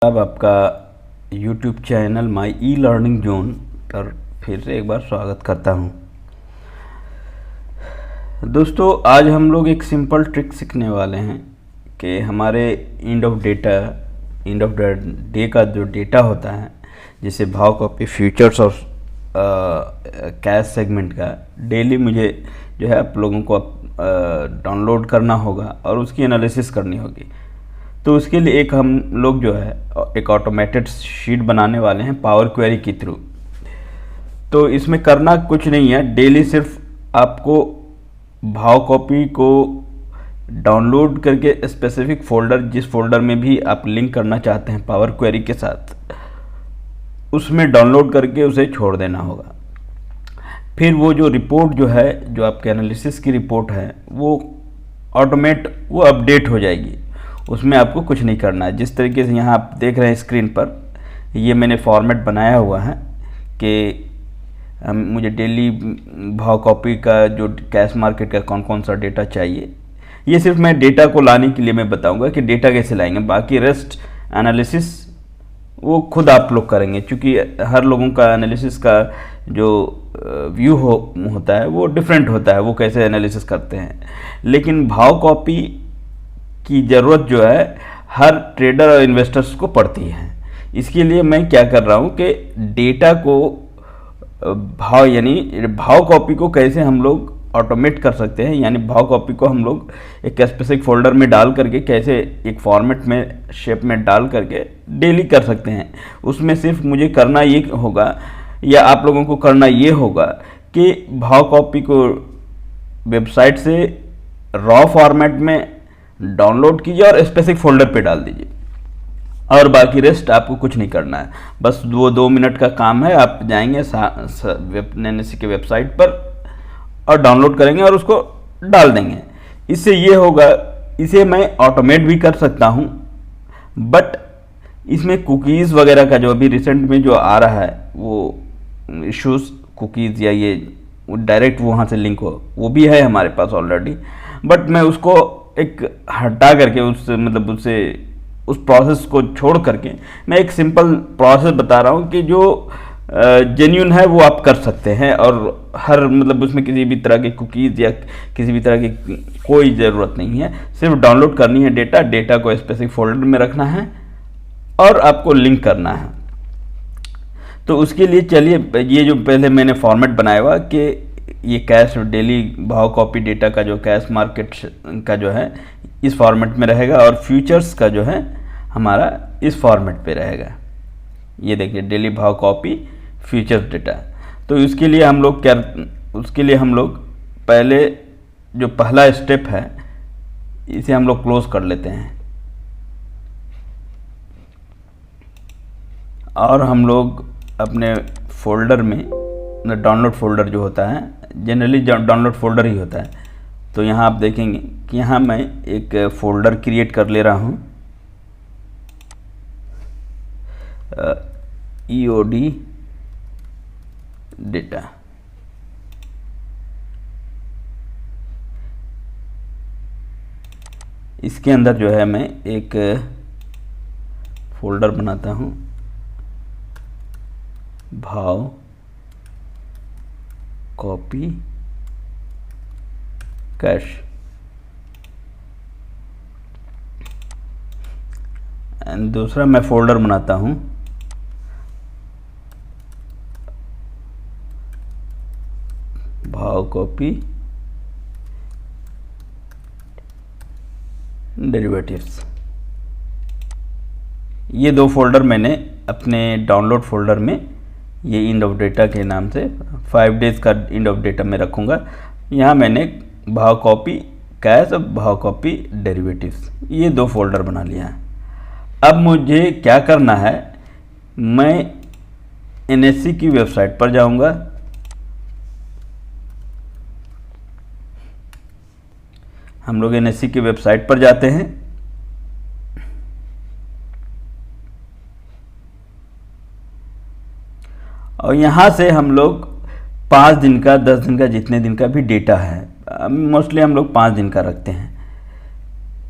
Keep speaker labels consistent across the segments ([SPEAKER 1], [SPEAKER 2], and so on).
[SPEAKER 1] अब आपका YouTube channel my e learning zone पर फिर से एक बार स्वागत करता हूं। दोस्तों, आज हम लोग एक सिंपल ट्रिक सीखने वाले हैं कि हमारे एंड ऑफ द डे का जो डेटा होता है, जैसे भाव कॉपी, फ्यूचर्स और कैश सेगमेंट का डेली मुझे जो है आप लोगों को डाउनलोड करना होगा और उसकी एनालिसिस करनी होगी। तो उसके लिए एक हम लोग जो है एक ऑटोमेटेड शीट बनाने वाले हैं पावर क्वेरी के थ्रू। तो इसमें करना कुछ नहीं है, डेली सिर्फ आपको भाव कॉपी को डाउनलोड करके स्पेसिफिक फोल्डर, जिस फोल्डर में भी आप लिंक करना चाहते हैं पावर क्वेरी के साथ, उसमें डाउनलोड करके उसे छोड़ देना होगा। फिर वो जो रिपोर्ट जो है, जो आपके एनालिसिस की रिपोर्ट है, वो वो अपडेट हो जाएगी। उसमें आपको कुछ नहीं करना है। जिस तरीके से यहाँ आप देख रहे हैं स्क्रीन पर, ये मैंने फॉर्मेट बनाया हुआ है कि मुझे डेली भाव कॉपी का जो कैश मार्केट का कौन कौन सा डेटा चाहिए। ये सिर्फ मैं डेटा को लाने के लिए मैं बताऊंगा कि डेटा कैसे लाएंगे। बाकी रेस्ट एनालिसिस वो खुद आप लोग करेंगे, क्योंकि हर लोगों का एनालिसिस का जो व्यू होता है वो डिफरेंट होता है, वो कैसे एनालिसिस करते हैं। लेकिन भाव कॉपी की ज़रूरत जो है हर ट्रेडर और इन्वेस्टर्स को पड़ती है। इसके लिए मैं क्या कर रहा हूँ कि डेटा को भाव कॉपी को कैसे हम लोग ऑटोमेट कर सकते हैं, यानी भाव कॉपी को हम लोग एक स्पेसिफिक फोल्डर में डाल करके कैसे एक फॉर्मेट में, शेप में डाल करके डेली कर सकते हैं। उसमें सिर्फ मुझे करना ये होगा, या आप लोगों को करना ये होगा कि भाव कॉपी को वेबसाइट से रॉ फॉर्मेट में डाउनलोड कीजिए और स्पेसिफिक फोल्डर पे डाल दीजिए, और बाकी रेस्ट आपको कुछ नहीं करना है। बस वो 2 मिनट का काम है। आप जाएंगे एनएससी के वेबसाइट पर और डाउनलोड करेंगे और उसको डाल देंगे। इससे ये होगा, इसे मैं ऑटोमेट भी कर सकता हूँ, बट इसमें कुकीज़ वगैरह का जो अभी रिसेंट में जो आ रहा है वो इश्यूज़, कुकीज़ या ये डायरेक्ट वहाँ से लिंक हो, वो भी है हमारे पास ऑलरेडी। बट मैं उसको एक हटा करके उससे उस प्रोसेस को छोड़ करके मैं एक सिंपल प्रोसेस बता रहा हूँ कि जो जेन्युइन है वो आप कर सकते हैं, और हर उसमें किसी भी तरह के कुकीज़ या किसी भी तरह की कोई ज़रूरत नहीं है। सिर्फ डाउनलोड करनी है डेटा को स्पेसिफिक फोल्डर में रखना है और आपको लिंक करना है। तो उसके लिए चलिए, ये जो पहले मैंने फॉर्मेट बनाया हुआ कि ये कैश डेली भाव कॉपी डेटा का जो कैश मार्केट का जो है इस फॉर्मेट में रहेगा, और फ्यूचर्स का जो है हमारा इस फॉर्मेट पे रहेगा। ये देखिए, डेली भाव कॉपी फ्यूचर्स डेटा। तो उसके लिए हम लोग पहले जो पहला स्टेप है, इसे हम लोग क्लोज कर लेते हैं, और हम लोग अपने फोल्डर में, डाउनलोड फोल्डर जो होता है, जनरली डाउनलोड फोल्डर ही होता है। तो यहाँ आप देखेंगे कि यहाँ मैं एक फ़ोल्डर क्रिएट कर ले रहा हूँ, EOD डेटा। इसके अंदर जो है मैं एक फ़ोल्डर बनाता हूँ, भाव कॉपी कैश। एंड दूसरा मैं फोल्डर बनाता हूँ भाव कॉपी डेरिवेटिव्स। ये 2 फोल्डर मैंने अपने डाउनलोड फोल्डर में, ये इंड ऑफ डेटा के नाम से 5 डेज़ का इंड ऑफ डेटा में रखूँगा। यहाँ मैंने भाव कॉपी कैश और भाव कॉपी डेरिवेटिव्स, ये 2 फोल्डर बना लिया है। अब मुझे क्या करना है, मैं एनएससी की वेबसाइट पर जाऊँगा, हम लोग एनएससी की वेबसाइट पर जाते हैं, और यहाँ से हम लोग 5 दिन का, 10 दिन का, जितने दिन का भी डेटा है, मोस्टली हम लोग 5 दिन का रखते हैं।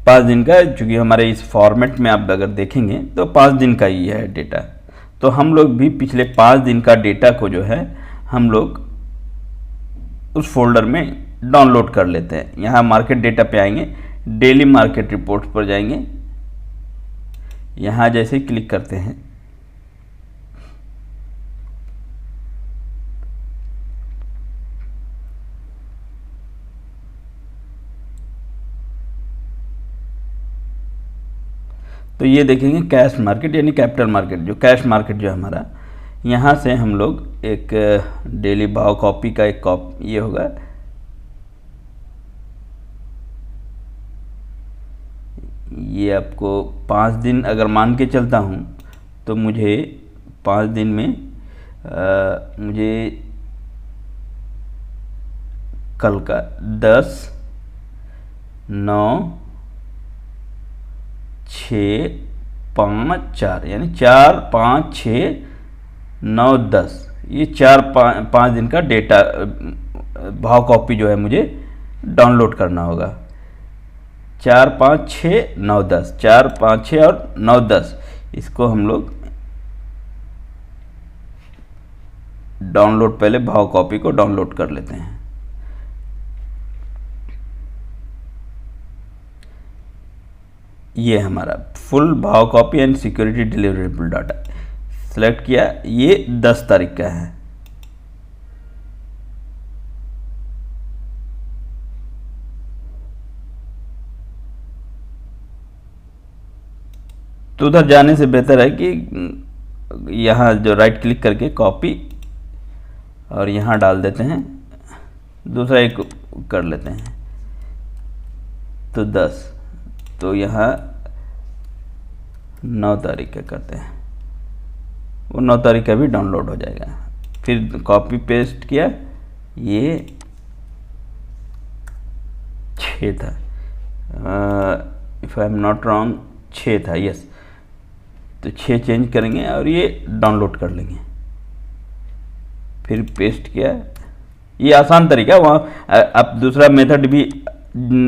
[SPEAKER 1] 5 दिन का, चूँकि हमारे इस फॉर्मेट में आप अगर देखेंगे तो 5 दिन का ही है डेटा। तो हम लोग भी पिछले 5 दिन का डेटा को जो है हम लोग उस फोल्डर में डाउनलोड कर लेते हैं। यहाँ मार्केट डेटा पे आएंगे, डेली मार्केट रिपोर्ट पर जाएंगे, यहाँ जैसे क्लिक करते हैं तो ये देखेंगे कैश मार्केट यानी कैपिटल मार्केट, जो कैश मार्केट जो हमारा, यहाँ से हम लोग एक डेली भाव कॉपी का एक ये होगा, ये आपको 5 दिन अगर मान के चलता हूँ तो मुझे 5 दिन में मुझे कल का 10, 9, 6, 5, 4 यानी 4, 5, 6, 9, 10, ये 4-5 दिन का डेटा भाव कॉपी जो है मुझे डाउनलोड करना होगा। 4, 5, 6, 9, 10, 4, 5, 6 और 9, 10, इसको हम लोग डाउनलोड, पहले भाव कॉपी को डाउनलोड कर लेते हैं। ये हमारा फुल भाव copy and security deliverable data select किया, ये 10 तारीख का है। तो उधर जाने से बेहतर है कि यहाँ जो राइट क्लिक करके कॉपी और यहाँ डाल देते हैं, दूसरा एक कर लेते हैं तो 10, तो यहाँ 9 तारीख का करते हैं, वो 9 तारीख का भी डाउनलोड हो जाएगा। फिर कॉपी पेस्ट किया, ये 6 था, if I am not wrong 6 था, यस, तो 6 चेंज करेंगे और ये डाउनलोड कर लेंगे। फिर पेस्ट किया, ये आसान तरीका, वहाँ आप दूसरा मेथड भी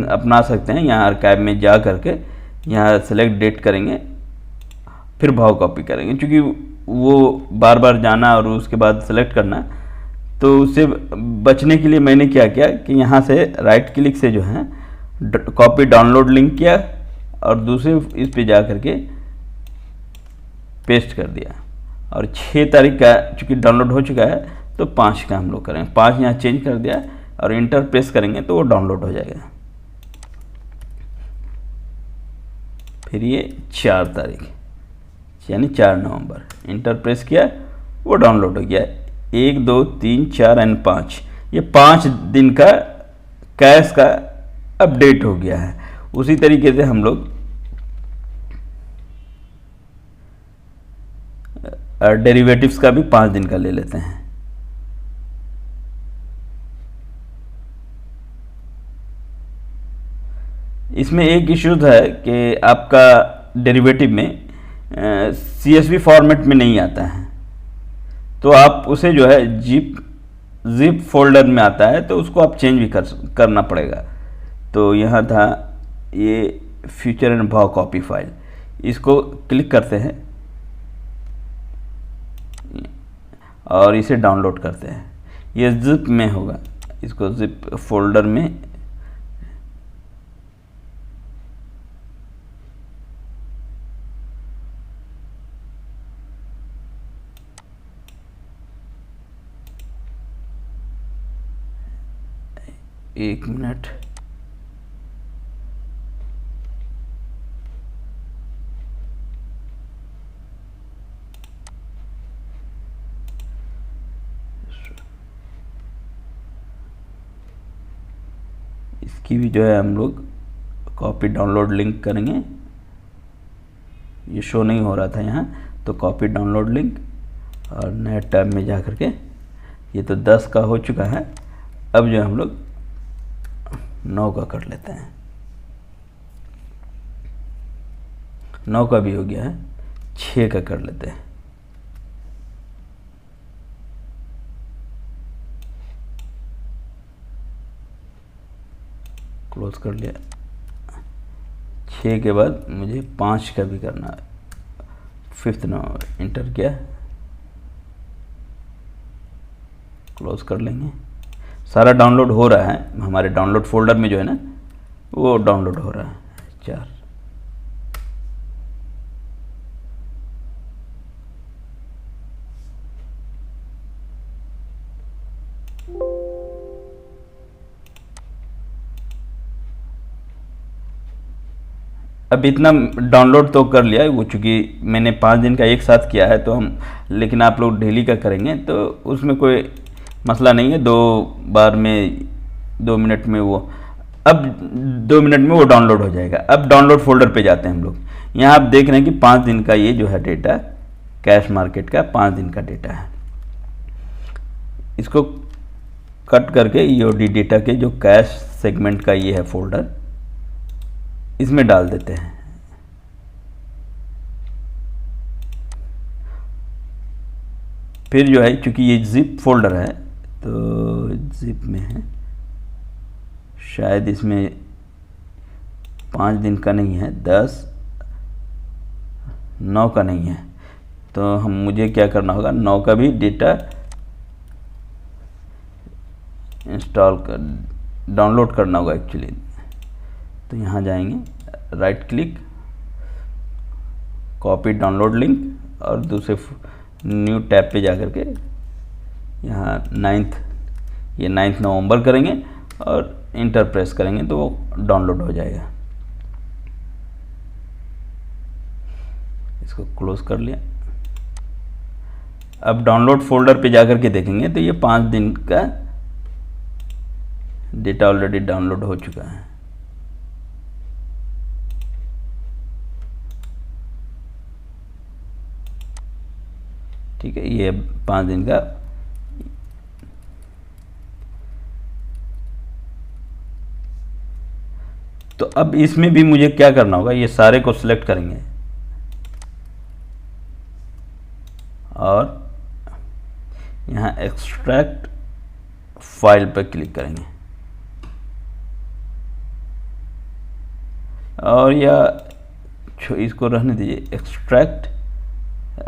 [SPEAKER 1] अपना सकते हैं। यहाँ आर्काइव में जा करके यहाँ सेलेक्ट डेट करेंगे, फिर भाव कॉपी करेंगे, क्योंकि वो बार बार जाना और उसके बाद सेलेक्ट करना, तो उससे बचने के लिए मैंने क्या किया कि यहाँ से राइट क्लिक से जो है कॉपी डाउनलोड लिंक किया और दूसरे इस पे जा करके पेस्ट कर दिया, और 6 तारीख का चूँकि डाउनलोड हो चुका है तो 5 का हम लोग करेंगे, 5 यहाँ चेंज कर दिया और इंटर प्रेस करेंगे तो वो डाउनलोड हो जाएगा। फिर ये 4 तारीख यानी 4 नवंबर, इंटर प्रेस किया, वो डाउनलोड हो गया। 1, 2, 3, 4 एंड 5, ये 5 दिन का कैश का अपडेट हो गया है। उसी तरीके से हम लोग डेरिवेटिव्स का भी 5 दिन का ले लेते हैं। इसमें एक इश्यूज है कि आपका डेरिवेटिव में CSV फॉर्मेट में नहीं आता है, तो आप उसे जो है जिप फोल्डर में आता है, तो उसको आप चेंज भी करना पड़ेगा। तो यहाँ था ये फ्यूचर एंड भाव कॉपी फाइल, इसको क्लिक करते हैं और इसे डाउनलोड करते हैं। ये जिप में होगा, इसको जिप फोल्डर में एक मिनट, इसकी भी जो है हम लोग कॉपी डाउनलोड लिंक करेंगे। ये शो नहीं हो रहा था यहाँ, तो कॉपी डाउनलोड लिंक और नए टैब में जा करके, ये तो 10 का हो चुका है, अब जो हम लोग 9 का कर लेते हैं। 9 का भी हो गया है, 6 का कर लेते हैं। क्लोज कर लिया, 6 के बाद मुझे 5 का भी करना है, 5th नंबर इंटर किया, क्लोज कर लेंगे। सारा डाउनलोड हो रहा है, हमारे डाउनलोड फोल्डर में जो है ना वो डाउनलोड हो रहा है 4। अब इतना डाउनलोड तो कर लिया वो, चूँकि मैंने 5 दिन का एक साथ किया है तो हम, लेकिन आप लोग डेली का करेंगे तो उसमें कोई मसला नहीं है। 2 बार में 2 मिनट में वो, अब 2 मिनट में वो डाउनलोड हो जाएगा। अब डाउनलोड फोल्डर पे जाते हैं हम लोग। यहाँ आप देख रहे हैं कि 5 दिन का ये जो है डेटा, कैश मार्केट का 5 दिन का डेटा है। इसको कट करके ईओडी डेटा के जो कैश सेगमेंट का ये है फोल्डर, इसमें डाल देते हैं। फिर जो है, चूंकि ये जिप फोल्डर है तो जिप में है, शायद इसमें 5 दिन का नहीं है, 10, 9 का नहीं है, तो मुझे क्या करना होगा, 9 का भी डेटा इंस्टॉल कर, डाउनलोड करना होगा एक्चुअली। तो यहाँ जाएंगे, right click, copy download link, और दूसरे न्यू टैब पे जाकर के यहाँ 9 नवंबर करेंगे और इंटर प्रेस करेंगे तो वो डाउनलोड हो जाएगा। इसको क्लोज कर लिया। अब डाउनलोड फोल्डर पे जाकर के देखेंगे तो ये 5 दिन का डेटा ऑलरेडी डाउनलोड हो चुका है। ठीक है, ये 5 दिन का तो अब इसमें भी मुझे क्या करना होगा, ये सारे को सिलेक्ट करेंगे और यहाँ एक्सट्रैक्ट फाइल पर क्लिक करेंगे और या इसको रहने दीजिए, एक्सट्रैक्ट,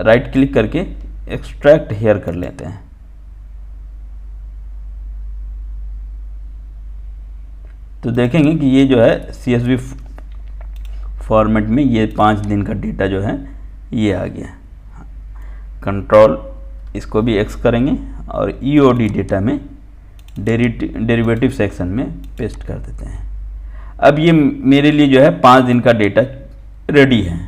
[SPEAKER 1] राइट क्लिक करके एक्सट्रैक्ट हेयर कर लेते हैं। तो देखेंगे कि ये जो है CSV फॉर्मेट में ये 5 दिन का डेटा जो है ये आ गया। कंट्रोल इसको भी X करेंगे और EOD डेटा में डेरिवेटिव सेक्शन में पेस्ट कर देते हैं। अब ये मेरे लिए जो है 5 दिन का डेटा रेडी है।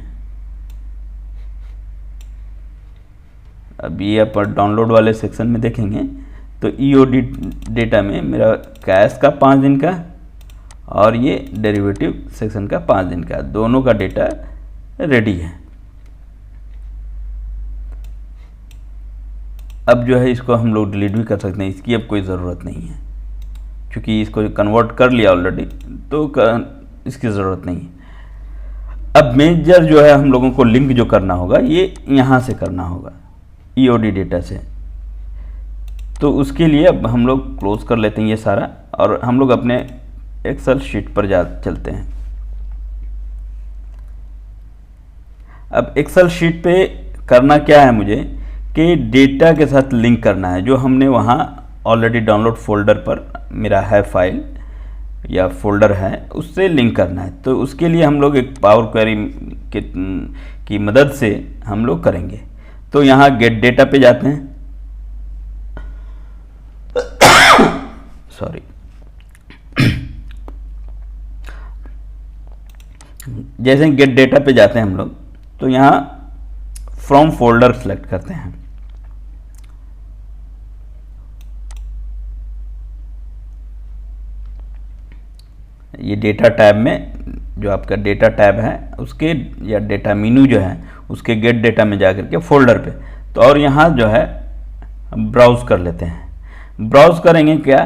[SPEAKER 1] अब ये आप डाउनलोड वाले सेक्शन में देखेंगे तो EOD डेटा में मेरा कैश का 5 दिन का और ये डेरिवेटिव सेक्शन का 5 दिन का, दोनों का डेटा रेडी है। अब जो है इसको हम लोग डिलीट भी कर सकते हैं, इसकी अब कोई ज़रूरत नहीं है क्योंकि इसको कन्वर्ट कर लिया ऑलरेडी, तो इसकी ज़रूरत नहीं है। अब मेजर जो है हम लोगों को लिंक जो करना होगा ये यहाँ से करना होगा, EOD डेटा से। तो उसके लिए अब हम लोग क्लोज कर लेते हैं ये सारा और हम लोग अपने एक्सेल शीट पर चलते हैं। अब एक्सेल शीट पे करना क्या है मुझे कि डेटा के साथ लिंक करना है, जो हमने वहाँ ऑलरेडी डाउनलोड फोल्डर पर मेरा है फाइल या फोल्डर है, उससे लिंक करना है। तो उसके लिए हम लोग एक पावर क्वेरी की मदद से हम लोग करेंगे। तो यहाँ गेट डेटा पे जाते हैं, सॉरी, जैसे गेट डेटा पे जाते हैं हम लोग तो यहाँ फ्रॉम फोल्डर सेलेक्ट करते हैं। ये डेटा टैब में जो आपका डेटा टैब है उसके या डेटा मेनू जो है उसके गेट डेटा में जाकर के फोल्डर पे, तो और यहाँ जो है ब्राउज कर लेते हैं। ब्राउज करेंगे क्या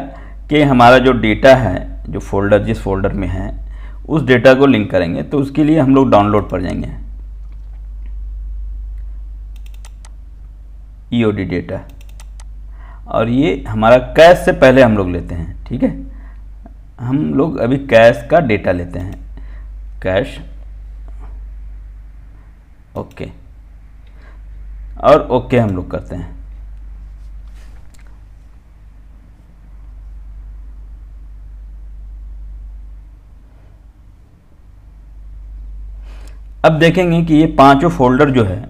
[SPEAKER 1] कि हमारा जो डेटा है, जो फोल्डर जिस फोल्डर में है उस डेटा को लिंक करेंगे। तो उसके लिए हम लोग डाउनलोड पर जाएंगे, EOD डेटा, और ये हमारा कैश से पहले हम लोग लेते हैं। ठीक है, हम लोग अभी कैश का डेटा लेते हैं, कैश ओके, और ओके हम लोग करते हैं। अब देखेंगे कि ये पांचों फोल्डर जो है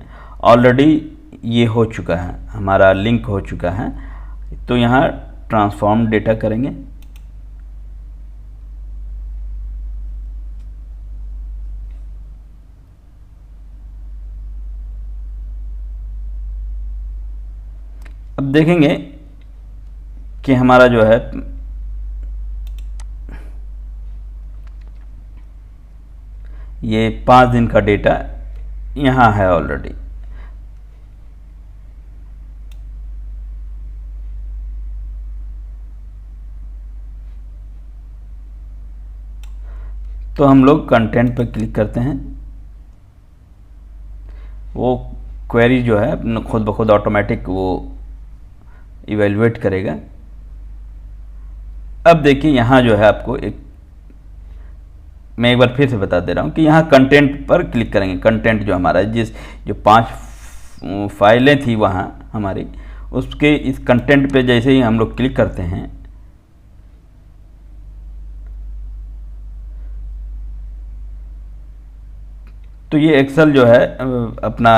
[SPEAKER 1] ऑलरेडी ये हो चुका है, हमारा लिंक हो चुका है। तो यहाँ ट्रांसफॉर्म डेटा करेंगे, अब देखेंगे कि हमारा जो है ये 5 दिन का डेटा यहाँ है ऑलरेडी। तो हम लोग कंटेंट पर क्लिक करते हैं, वो क्वेरी जो है खुद ब खुद ऑटोमेटिक वो इवेलुएट करेगा। अब देखिए यहाँ जो है आपको एक, मैं एक बार फिर से बता दे रहा हूँ कि यहाँ कंटेंट पर क्लिक करेंगे। कंटेंट जो हमारा जो 5 फाइलें थी वहाँ हमारी, उसके इस कंटेंट पे जैसे ही हम लोग क्लिक करते हैं तो ये एक्सेल जो है अपना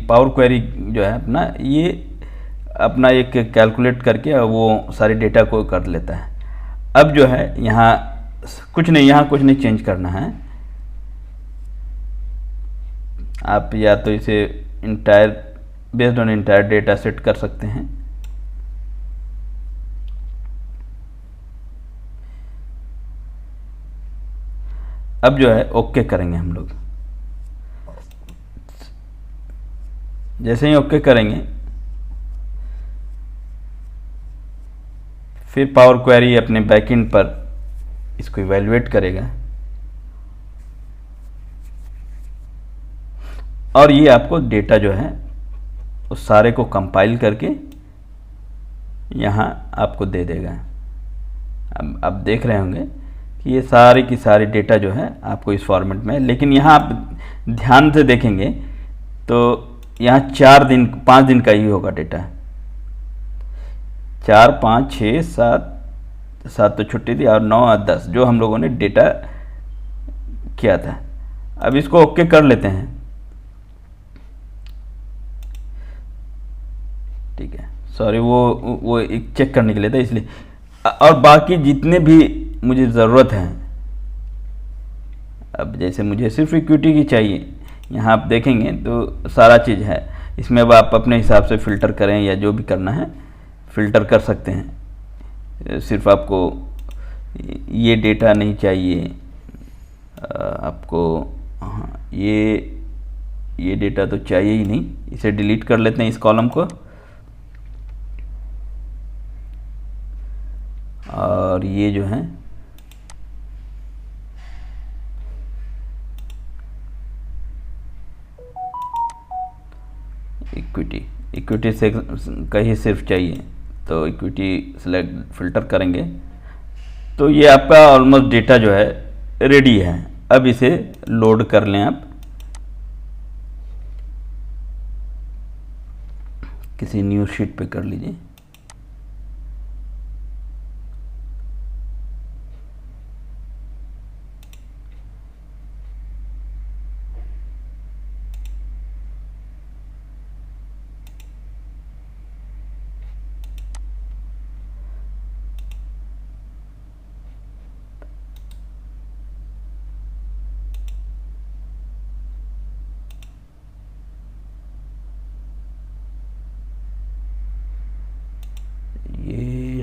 [SPEAKER 1] पावर क्वेरी जो है अपना ये अपना एक कैलकुलेट करके वो सारे डेटा को कर लेता है। अब जो है यहाँ कुछ नहीं चेंज करना है। आप या तो इसे entire based on entire data set कर सकते हैं। अब जो है ओके करेंगे हम लोग। जैसे ही ओके करेंगे फिर पावर क्वेरी अपने बैकएंड पर इसको इवैल्यूएट करेगा और ये आपको डेटा जो है उस सारे को कंपाइल करके यहाँ आपको दे देगा। अब आप देख रहे होंगे कि ये सारी की सारी डेटा जो है आपको इस फॉर्मेट में है। लेकिन यहाँ आप ध्यान से देखेंगे तो यहाँ 5 दिन का ही होगा डेटा। 4, 5, 6, 7 तो छुट्टी थी और 9 और 10 जो हम लोगों ने डेटा किया था। अब इसको ओके कर लेते हैं। ठीक है, सॉरी वो एक चेक करने के लिए था इसलिए। और बाकी जितने भी मुझे ज़रूरत है, अब जैसे मुझे सिर्फ इक्विटी की चाहिए, यहाँ आप देखेंगे तो सारा चीज़ है इसमें। अब आप अपने हिसाब से फ़िल्टर करें या जो भी करना है फ़िल्टर कर सकते हैं। सिर्फ आपको ये डेटा नहीं चाहिए, आपको हाँ ये डेटा तो चाहिए ही नहीं, इसे डिलीट कर लेते हैं इस कॉलम को। और ये जो है इक्विटी से का ही सिर्फ चाहिए तो इक्विटी सेलेक्ट फ़िल्टर करेंगे तो ये आपका ऑलमोस्ट डेटा जो है रेडी है। अब इसे लोड कर लें, आप किसी न्यू शीट पे कर लीजिए।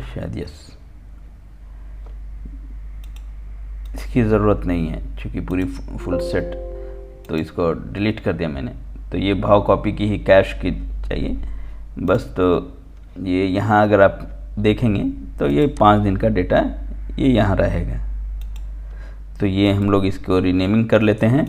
[SPEAKER 1] शायद यस, इसकी ज़रूरत नहीं है क्योंकि पूरी फुल सेट, तो इसको डिलीट कर दिया मैंने। तो ये भाव कॉपी की ही कैश की चाहिए बस। तो ये यहाँ अगर आप देखेंगे तो ये 5 दिन का डेटा ये यहाँ रहेगा। तो ये हम लोग इसको रीनेमिंग कर लेते हैं।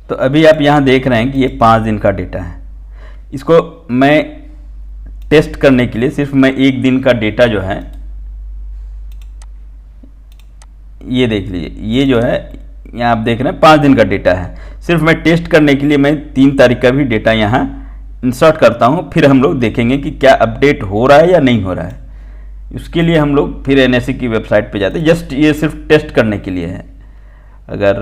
[SPEAKER 1] तो अभी आप यहाँ देख रहे हैं कि ये 5 दिन का डेटा है। इसको मैं टेस्ट करने के लिए सिर्फ मैं 1 दिन का डेटा जो है, ये देख लीजिए, ये जो है यहाँ आप देख रहे हैं 5 दिन का डेटा है। सिर्फ मैं टेस्ट करने के लिए मैं 3 तारीख का भी डेटा यहाँ इंसर्ट करता हूँ, फिर हम लोग देखेंगे कि क्या अपडेट हो रहा है या नहीं हो रहा है। उसके लिए हम लोग फिर एनएससी की वेबसाइट पे जाते हैं। जस्ट ये सिर्फ टेस्ट करने के लिए है। अगर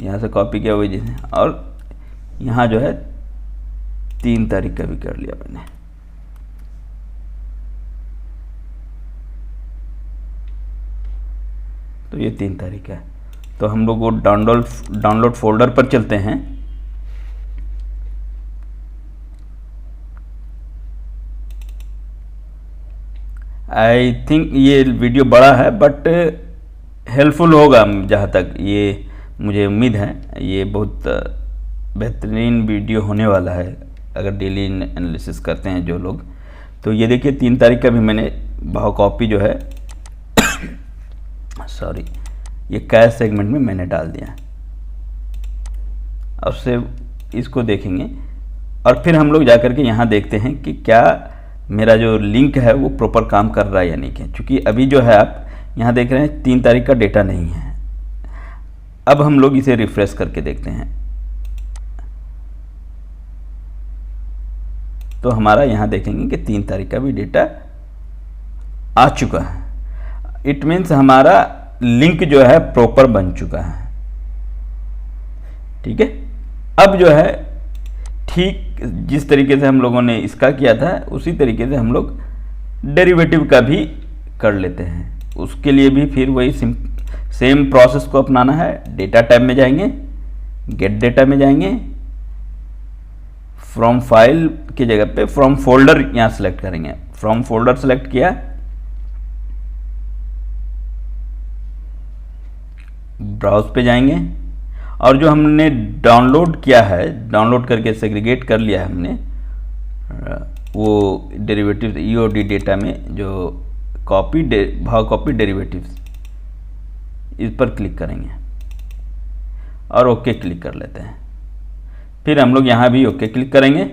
[SPEAKER 1] यहाँ से कॉपी किया हुआ जैसे, और यहाँ जो है 3 तारीख का भी कर लिया मैंने। तो ये 3 तारीख है। तो हम लोग वो डाउनलोड फोल्डर पर चलते हैं। आई थिंक ये वीडियो बड़ा है बट हेल्पफुल होगा, जहाँ तक ये मुझे उम्मीद है। ये बहुत बेहतरीन वीडियो होने वाला है अगर डेली एनालिसिस करते हैं जो लोग। तो ये देखिए 3 तारीख का भी मैंने भाव कॉपी जो है सॉरी, ये कैश सेगमेंट में मैंने डाल दिया। और से इसको देखेंगे और फिर हम लोग जाकर के यहाँ देखते हैं कि क्या मेरा जो लिंक है वो प्रॉपर काम कर रहा है या नहीं है। क्योंकि अभी जो है आप यहाँ देख रहे हैं 3 तारीख का डेटा नहीं है। अब हम लोग इसे रिफ्रेश करके देखते हैं। तो हमारा यहाँ देखेंगे कि 3 तारीख का भी डेटा आ चुका है। इट मीन्स हमारा लिंक जो है प्रॉपर बन चुका है। ठीक है। अब जो है ठीक जिस तरीके से हम लोगों ने इसका किया था उसी तरीके से हम लोग डेरिवेटिव का भी कर लेते हैं। उसके लिए भी फिर वही सेम प्रोसेस को अपनाना है। डेटा टैब में जाएंगे, गेट डेटा में जाएंगे, फ्रॉम फाइल की जगह पे फ्रॉम फोल्डर यहाँ सेलेक्ट करेंगे। फ्रॉम फोल्डर सेलेक्ट किया, ब्राउज पे जाएंगे और जो हमने डाउनलोड किया है, डाउनलोड करके सेग्रीगेट कर लिया है हमने, वो डेरिवेटिव ईओडी डेटा में जो भाव कॉपी डेरिवेटिव्स, इस पर क्लिक करेंगे और ओके क्लिक कर लेते हैं। फिर हम लोग यहाँ भी ओके क्लिक करेंगे।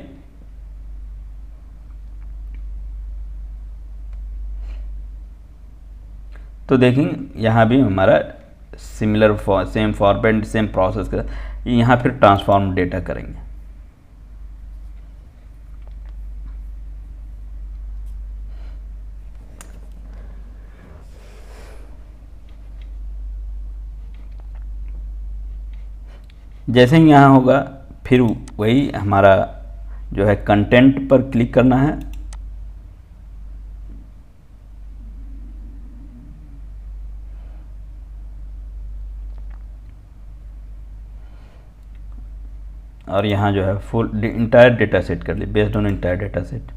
[SPEAKER 1] तो देखेंगे यहाँ भी हमारा similar same format same process का, यहाँ फिर ट्रांसफॉर्म डेटा करेंगे। जैसे ही यहाँ होगा फिर वही हमारा जो है कंटेंट पर क्लिक करना है और यहाँ जो है फुल इंटायर डेटा सेट कर ली, based on entire data set.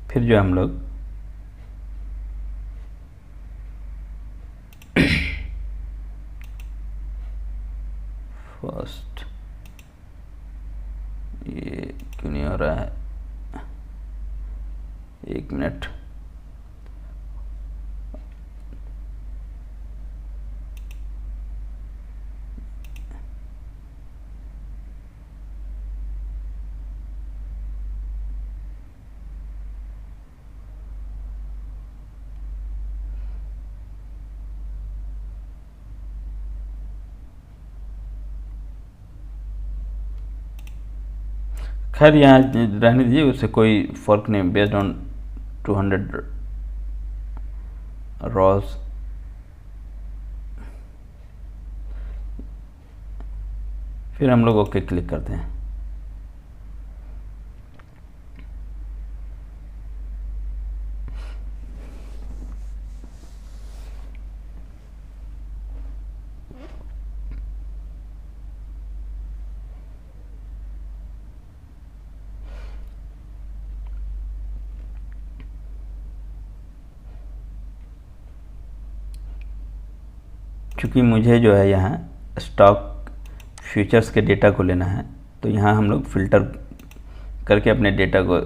[SPEAKER 1] फिर जो हम लोग फर्स्ट, ये क्यों नहीं हो रहा है, 1 मिनट। खैर यहाँ रहने दीजिए, उससे कोई फ़र्क नहीं। बेस्ड ऑन 200 रॉज, फिर हम लोग ओके क्लिक करते हैं। चूँकि मुझे जो है यहाँ स्टॉक फ्यूचर्स के डेटा को लेना है, तो यहाँ हम लोग फ़िल्टर करके अपने डेटा को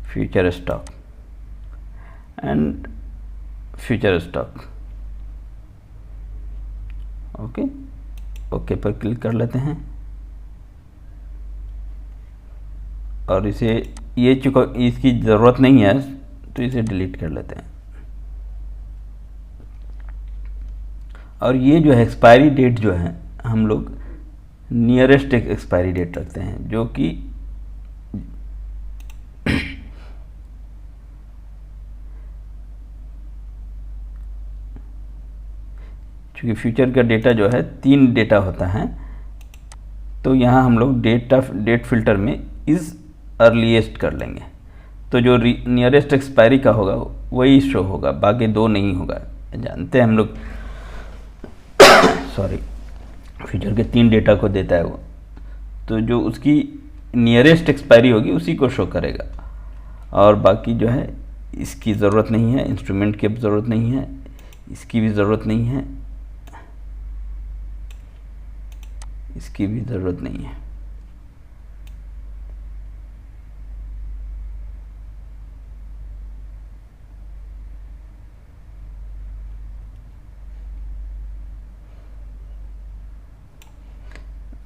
[SPEAKER 1] future stock and future stock, okay पर क्लिक कर लेते हैं। और इसे ये चूँकि इसकी ज़रूरत नहीं है तो इसे डिलीट कर लेते हैं। और ये जो है एक्सपायरी डेट जो है हम लोग नियरेस्ट एक्सपायरी डेट रखते हैं, जो कि क्योंकि फ्यूचर का डेटा जो है 3 डेटा होता है, तो यहाँ हम लोग डेट फिल्टर में इस अर्लीस्ट कर लेंगे, तो जो नियरेस्ट एक्सपायरी का होगा वही शो होगा, बाकी 2 नहीं होगा। जानते हैं हम लोग सॉरी, फ्यूचर के 3 डेटा को देता है वो, तो जो उसकी नियरेस्ट एक्सपायरी होगी उसी को शो करेगा, और बाकी जो है इसकी ज़रूरत नहीं है, इंस्ट्रूमेंट की ज़रूरत नहीं है, इसकी भी ज़रूरत नहीं है, इसकी भी ज़रूरत नहीं है।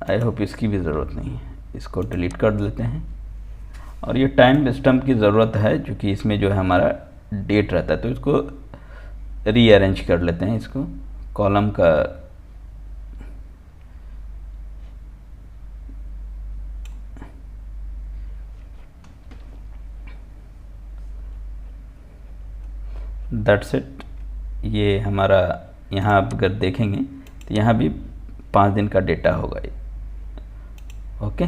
[SPEAKER 1] आई होप इसकी भी ज़रूरत नहीं है, इसको डिलीट कर देते हैं। और ये टाइम स्टम्प की ज़रूरत है, क्योंकि इसमें जो है हमारा डेट रहता है, तो इसको रीअरेंज कर लेते हैं। इसको कॉलम का दैट्स इट। ये हमारा यहाँ आप अगर देखेंगे तो यहाँ भी 5 दिन का डेटा होगा ये, ओके।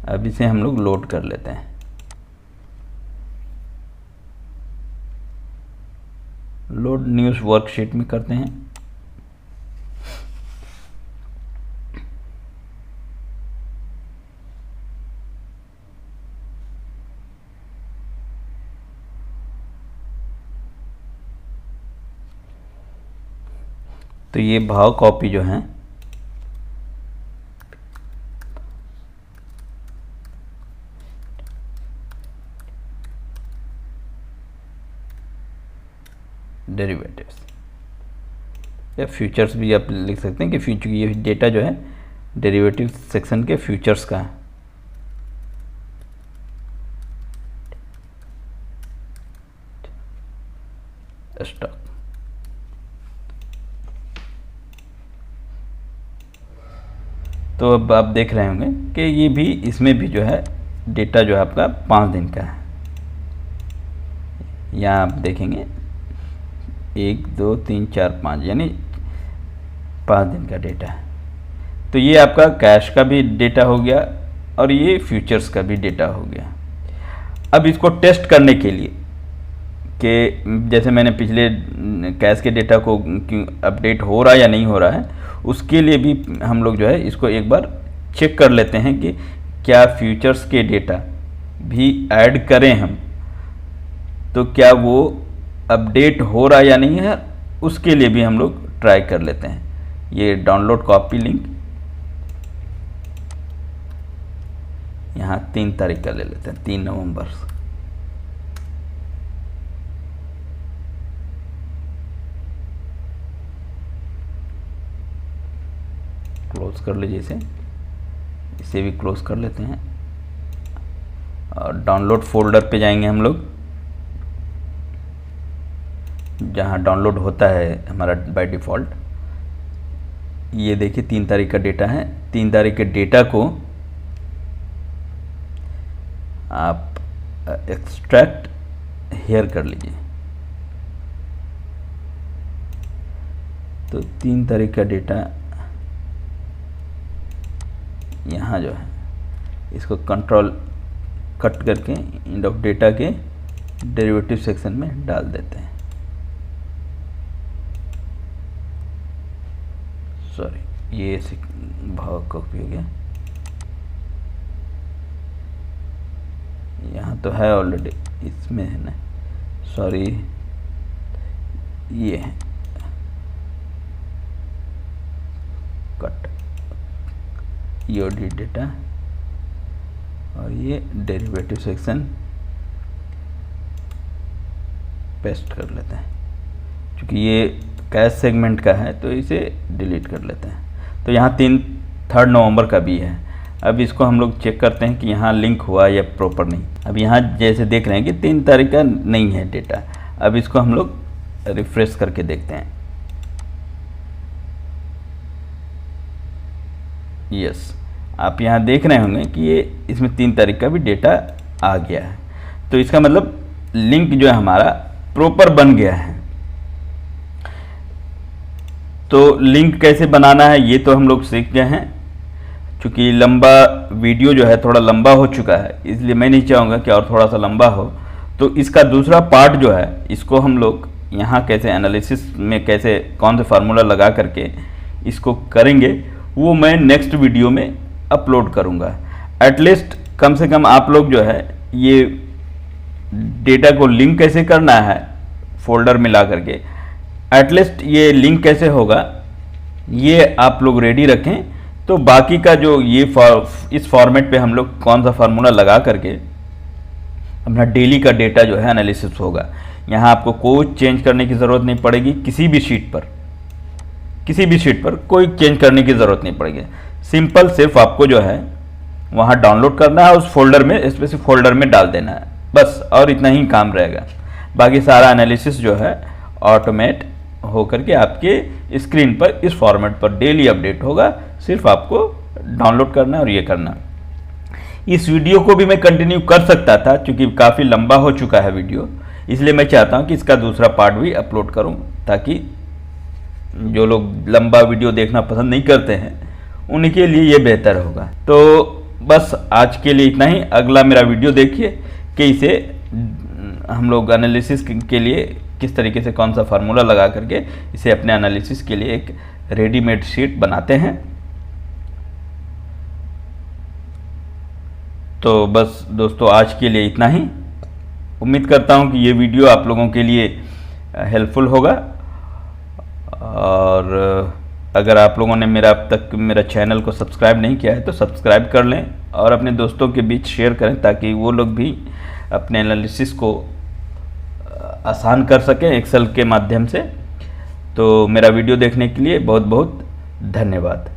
[SPEAKER 1] अब इसे हम लोग लोड कर लेते हैं। लोड न्यूज़ वर्कशीट में करते हैं। तो ये भाव कॉपी जो है डेरिवेटिव्स या फ्यूचर्स भी आप लिख सकते हैं कि फ्यूचर, ये डेटा जो है डेरिवेटिव सेक्शन के फ्यूचर्स का है। स्टॉक, तो अब आप देख रहे होंगे कि ये भी, इसमें भी जो है डेटा जो है आपका 5 दिन का है। यहाँ आप देखेंगे 1 2 3 4 5 यानी 5 दिन का डेटा है। तो ये आपका कैश का भी डेटा हो गया और ये फ्यूचर्स का भी डेटा हो गया। अब इसको टेस्ट करने के लिए कि जैसे मैंने पिछले कैश के डेटा को अपडेट हो रहा है या नहीं हो रहा है, उसके लिए भी हम लोग जो है इसको एक बार चेक कर लेते हैं कि क्या फ्यूचर्स के डेटा भी ऐड करें हम, तो क्या वो अपडेट हो रहा है या नहीं है, उसके लिए भी हम लोग ट्राई कर लेते हैं। ये डाउनलोड कॉपी लिंक यहाँ 3 तारीख का ले लेते हैं, 3 नवंबर। क्लोज कर लीजिए इसे भी क्लोज कर लेते हैं और डाउनलोड फोल्डर पे जाएंगे हम लोग, जहाँ डाउनलोड होता है हमारा बाय डिफ़ॉल्ट। ये देखिए 3 तारीख का डेटा है। 3 तारीख के डेटा को आप एक्सट्रैक्ट हेयर कर लीजिए। तो 3 तारीख का डेटा यहाँ जो है, इसको कंट्रोल कट करके एंड ऑफ डेटा के डेरिवेटिव सेक्शन में डाल देते हैं। सॉरी, ये भाव कॉपी हो गया। यहाँ तो है ऑलरेडी, इसमें है ना, सॉरी ये है कट ईओडी डेटा और ये डेरिवेटिव सेक्शन पेस्ट कर लेते हैं, क्योंकि ये कैश सेगमेंट का है तो इसे डिलीट कर लेते हैं। तो यहाँ 3 नवंबर का भी है। अब इसको हम लोग चेक करते हैं कि यहाँ लिंक हुआ या प्रॉपर नहीं। अब यहाँ जैसे देख रहे हैं कि 3 तारीख का नहीं है डेटा। अब इसको हम लोग रिफ्रेश करके देखते हैं। यस, आप यहाँ देख रहे होंगे कि ये इसमें 3 तारीख का भी डेटा आ गया है। तो इसका मतलब लिंक जो है हमारा प्रॉपर बन गया है। तो लिंक कैसे बनाना है ये तो हम लोग सीख गए हैं। चूँकि लंबा वीडियो जो है थोड़ा लंबा हो चुका है, इसलिए मैं नहीं चाहूँगा कि और थोड़ा सा लंबा हो। तो इसका दूसरा पार्ट जो है इसको हम लोग यहाँ कैसे एनालिसिस में कैसे कौन से फार्मूला लगा करके इसको करेंगे वो मैं नेक्स्ट वीडियो में अपलोड करूँगा। एटलीस्ट कम से कम आप लोग जो है ये डेटा को लिंक कैसे करना है फोल्डर में ला करके, एटलीस्ट ये लिंक कैसे होगा ये आप लोग रेडी रखें। तो बाकी का जो ये इस फॉर्मेट पे हम लोग कौन सा फार्मूला लगा करके अपना डेली का डेटा जो है एनालिसिस होगा। यहाँ आपको कोई चेंज करने की ज़रूरत नहीं पड़ेगी, किसी भी शीट पर कोई चेंज करने की ज़रूरत नहीं पड़ेगी। सिंपल सिर्फ आपको जो है वहाँ डाउनलोड करना है, उस फोल्डर में स्पेसिफिक फोल्डर में डाल देना है बस, और इतना ही काम रहेगा। बाकी सारा एनालिसिस जो है ऑटोमेट हो करके आपके स्क्रीन पर इस फॉर्मेट पर डेली अपडेट होगा। सिर्फ आपको डाउनलोड करना है और ये करना। इस वीडियो को भी मैं कंटिन्यू कर सकता था, क्योंकि काफ़ी लंबा हो चुका है वीडियो, इसलिए मैं चाहता हूँ कि इसका दूसरा पार्ट भी अपलोड करूँ, ताकि जो लोग लंबा वीडियो देखना पसंद नहीं करते हैं उन्हीं के लिए ये बेहतर होगा। तो बस आज के लिए इतना ही। अगला मेरा वीडियो देखिए कि इसे हम लोग एनालिसिस के लिए किस तरीके से कौन सा फार्मूला लगा करके इसे अपने एनालिसिस के लिए एक रेडीमेड शीट बनाते हैं। तो बस दोस्तों आज के लिए इतना ही। उम्मीद करता हूँ कि ये वीडियो आप लोगों के लिए हेल्पफुल होगा, और अगर आप लोगों ने अब तक मेरा चैनल को सब्सक्राइब नहीं किया है तो सब्सक्राइब कर लें और अपने दोस्तों के बीच शेयर करें, ताकि वो लोग भी अपने एनालिसिस को आसान कर सकें एक्सेल के माध्यम से। तो मेरा वीडियो देखने के लिए बहुत बहुत धन्यवाद।